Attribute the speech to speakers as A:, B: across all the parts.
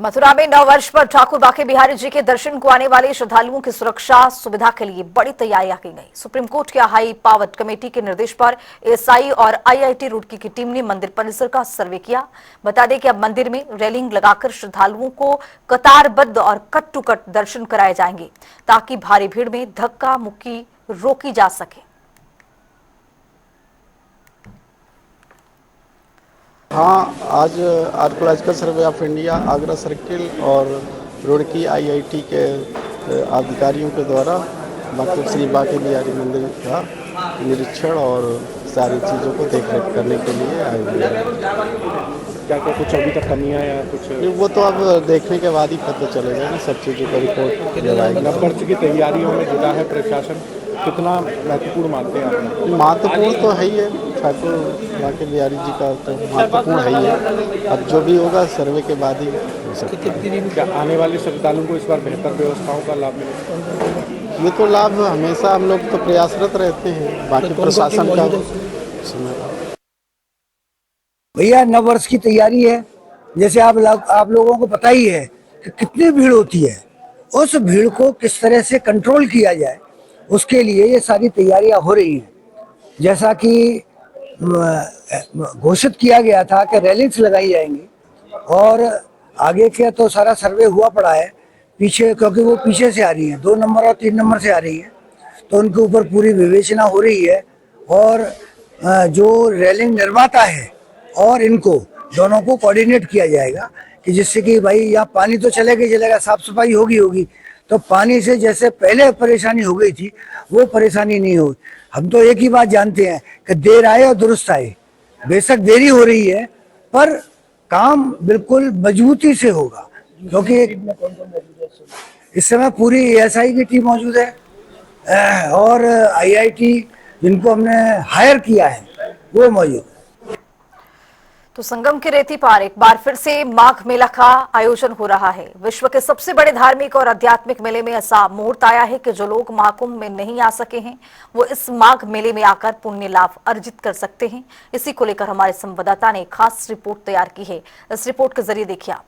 A: मथुरा में नव वर्ष पर ठाकुर बांके बिहारी जी के दर्शन को आने वाले श्रद्धालुओं की सुरक्षा सुविधा के लिए बड़ी तैयारियां की गई। सुप्रीम कोर्ट के हाई पावर कमेटी के निर्देश पर एएसआई और आईआईटी रुड़की की टीम ने मंदिर परिसर का सर्वे किया। बता दें कि अब मंदिर में रेलिंग लगाकर श्रद्धालुओं को कतारबद्ध और कट टू कट दर्शन कराए जाएंगे, ताकि भारी भीड़ में धक्का मुक्की रोकी जा सके।
B: हाँ, आज archaeological survey of India Agra circle और रुड़की आईआईटी के अधिकारियों के द्वारा श्री बांके बिहारी मंदिर का निरीक्षण और सारी चीज़ों को देख रेख करने के लिए आए हुए हैं।
C: क्या क्या कुछ अभी तक कमियां या कुछ?
B: वो तो अब देखने के बाद ही पता चलेगा ना, सब चीज़ों का रिपोर्ट जब आएगी।
C: नववर्ष की तैयारियों में जुटा है प्रशासन, कितना महत्वपूर्ण मानते हैं आप?
B: महत्वपूर्ण तो है ही है, ठाकुर बांके बिहारी जी का तो महत्वपूर्ण है ही है। अब जो भी होगा सर्वे के बाद ही हो सकता है।
C: क्या आने वाले श्रद्धालुओं को इस बार बेहतर व्यवस्थाओं का लाभ मिलेगा?
B: ये तो लाभ हमेशा हम लोग तो प्रयासरत रहते हैं, बाकी प्रशासन का समय।
D: भैया नव वर्ष की तैयारी है, जैसे आप लोगों को पता ही है कि कितनी भीड़ होती है। उस भीड़ को किस तरह से कंट्रोल किया जाए, उसके लिए ये सारी तैयारियां हो रही हैं। जैसा कि घोषित किया गया था कि रैलिंग्स लगाई जाएंगी और आगे के तो सारा सर्वे हुआ पड़ा है पीछे, क्योंकि वो पीछे से आ रही है, 2 नंबर और 3 नंबर से आ रही है, तो उनके ऊपर पूरी विवेचना हो रही है। और जो रेलिंग निर्माता है और इनको दोनों को कोऑर्डिनेट किया जाएगा कि जिससे कि भाई यहाँ पानी तो चलेगा ही चलेगा, साफ सफाई होगी, तो पानी से जैसे पहले परेशानी हो गई थी वो परेशानी नहीं हो। हम तो एक ही बात जानते हैं कि देर आए और दुरुस्त आए। बेशक देरी हो रही है पर काम बिल्कुल मजबूती से होगा, क्योंकि इस समय पूरी एएसआई की टीम मौजूद है और आईआईटी जिनको हमने हायर किया है वो मौजूद है।
A: तो संगम के रेती पार एक बार फिर से माघ मेला का आयोजन हो रहा है। विश्व के सबसे बड़े धार्मिक और आध्यात्मिक मेले में ऐसा मुहूर्त आया है कि जो लोग महाकुंभ में नहीं आ सके हैं वो इस माघ मेले में आकर पुण्य लाभ अर्जित कर सकते हैं। इसी को लेकर हमारे संवाददाता ने खास रिपोर्ट तैयार की है। इस रिपोर्ट के जरिए देखिए आप।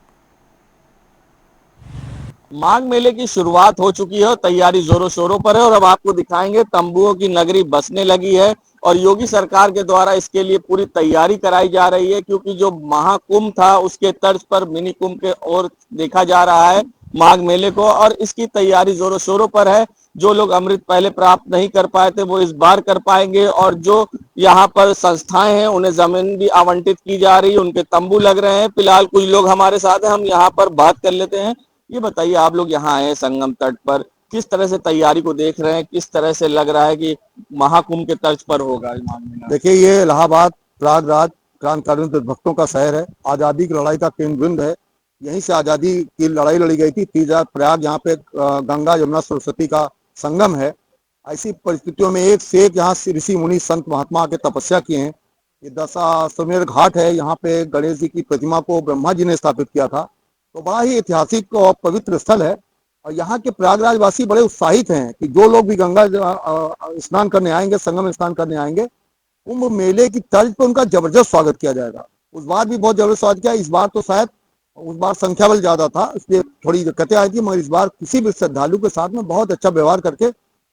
E: माघ मेले की शुरुआत हो चुकी है, तैयारी जोरों शोरों पर है और अब आपको दिखाएंगे तंबुओं की नगरी बसने लगी है और योगी सरकार के द्वारा इसके लिए पूरी तैयारी कराई जा रही है, क्योंकि जो महाकुंभ था उसके तर्ज पर मिनी कुंभ के ओर देखा जा रहा है माघ मेले को और इसकी तैयारी जोरों शोरों पर है। जो लोग अमृत पहले प्राप्त नहीं कर पाए थे वो इस बार कर पाएंगे और जो यहाँ पर संस्थाएं हैं उन्हें जमीन भी आवंटित की जा रही है, उनके तंबू लग रहे हैं। फिलहाल कुछ लोग हमारे साथ हैं, हम यहाँ पर बात कर लेते हैं। ये बताइए, आप लोग यहाँ आए संगम तट पर, किस तरह से तैयारी को देख रहे हैं, किस तरह से लग रहा है कि महाकुंभ के तर्ज पर होगा?
F: देखिए, ये इलाहाबाद प्रयागराज क्रांतिकारियों भक्तों का शहर है, आजादी की लड़ाई का केंद्र बिंदु है। यहीं से आजादी की लड़ाई लड़ी गई थी। तीजा प्रयाग यहाँ पे गंगा यमुना सरस्वती का संगम है। ऐसी परिस्थितियों में एक से एक यहाँ ऋषि मुनि संत महात्मा आके तपस्या किए हैं। ये दशाश्वमेध घाट है, यहाँ पे गणेश जी की प्रतिमा को ब्रह्मा जी ने स्थापित किया था, तो बड़ा ही ऐतिहासिक और पवित्र स्थल है। और यहाँ के प्रयागराज वासी बड़े उत्साहित हैं कि जो लोग भी गंगा स्नान करने आएंगे, संगम स्नान करने आएंगे, कुंभ मेले की तर्ज पर उनका जबरदस्त स्वागत किया जाएगा। उस बार भी बहुत जबरदस्त स्वागत किया। इस बार तो शायद उस बार संख्या बल ज्यादा था, इसलिए थोड़ी दिक्कतें आई थी, मगर इस बार किसी भी श्रद्धालु के साथ में बहुत अच्छा व्यवहार करके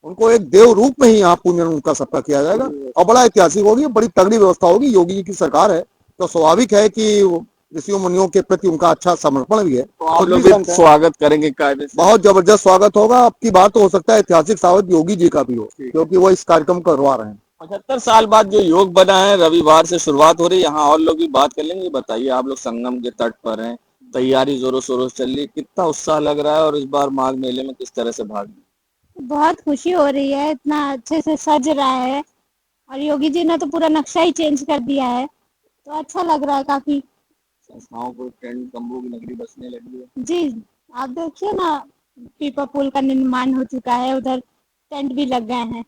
F: उनको एक देव रूप में ही यहाँ पूजन उनका सबका किया जाएगा और बड़ा ऐतिहासिक होगी, बड़ी तगड़ी व्यवस्था होगी। योगी जी की सरकार है तो स्वाभाविक है कि ऋषियों मुनियों के प्रति उनका अच्छा समर्पण भी है।
E: तो आप लोग भी स्वागत करेंगे कायदे से?
F: बहुत जबरदस्त स्वागत होगा। अब की बात तो हो सकता है ऐतिहासिक स्वागत योगी जी का भी हो, क्योंकि वो इस कार्यक्रम को करवा रहे हैं।
E: 75 साल बाद जो योग बना है, रविवार से शुरुआत हो रही है। यहाँ और लोग भी बात कर लेंगे। बताइए, आप लोग संगम के तट पर हैं, तैयारी जोरों शोरों से चल रही है, कितना उत्साह लग रहा है और इस बार माघ मेले में किस तरह से भाग?
G: बहुत खुशी हो रही है, इतना अच्छे से सज रहा है और योगी जी ने तो पूरा नक्शा ही चेंज कर दिया है, तो अच्छा लग रहा है काफी।
E: संस्थाओं को टेंट तंबू की नगरी बसने लगी है
G: जी, आप देखिए ना, पीपा पुल का निर्माण हो चुका है, उधर टेंट भी लग गए हैं।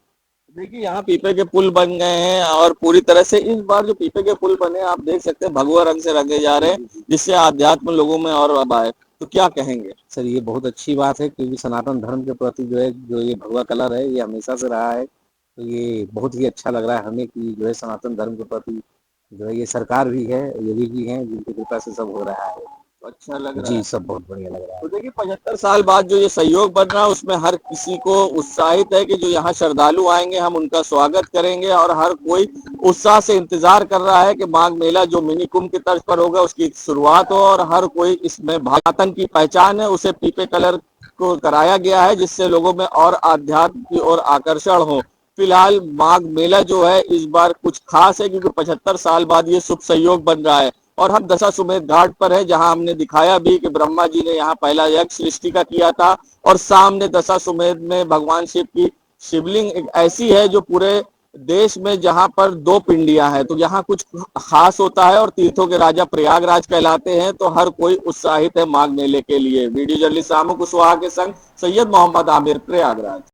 E: देखिए, यहाँ पीपे के पुल बन गए हैं और पूरी तरह से इस बार जो पीपे के पुल बने आप देख सकते हैं भगवा रंग से रंगे जा रहे हैं, जिससे आध्यात्म लोगों में और अब आए। तो क्या कहेंगे?
H: सर, ये बहुत अच्छी बात है, क्योंकि सनातन धर्म के प्रति जो है, जो ये भगवा कलर है, ये हमेशा से रहा है। तो ये बहुत ही अच्छा लग रहा है हमें कि जो है सनातन धर्म के प्रति जो है ये सरकार भी है, योगी जी हैं, जिनकी कृपा से सब हो रहा है।
E: अच्छा लग रहा
H: जी
E: है।
H: सब बहुत बढ़िया लग रहा है।
E: तो देखिए 75 साल बाद जो ये सहयोग बन रहा है उसमें हर किसी को उत्साहित है कि जो यहाँ श्रद्धालु आएंगे हम उनका स्वागत करेंगे, और हर कोई उत्साह से इंतजार कर रहा है कि माघ मेला जो मिनी कुंभ की तर्ज पर होगा उसकी शुरुआत हो, और हर कोई इसमें भागतन की पहचान है उसे पीपे कलर को कराया गया है जिससे लोगों में और आध्यात्म की ओर आकर्षण हो। फिलहाल माघ मेला जो है इस बार कुछ खास है क्योंकि 75 साल बाद ये शुभ संयोग बन रहा है, और हम दशाश्वमेध घाट पर है जहां हमने दिखाया भी कि ब्रह्मा जी ने यहाँ पहला यज्ञ सृष्टि का किया था, और सामने दशाश्वमेध में भगवान शिव की शिवलिंग एक ऐसी है जो पूरे देश में जहां पर 2 पिंडियां हैं, तो यहाँ कुछ खास होता है, और तीर्थों के राजा प्रयागराज कहलाते हैं, तो हर कोई उत्साहित है माघ मेले के लिए। वीडियो जर्नलिस्ट रामू कुशवाहा के संग सैयद मोहम्मद आमिर, प्रयागराज।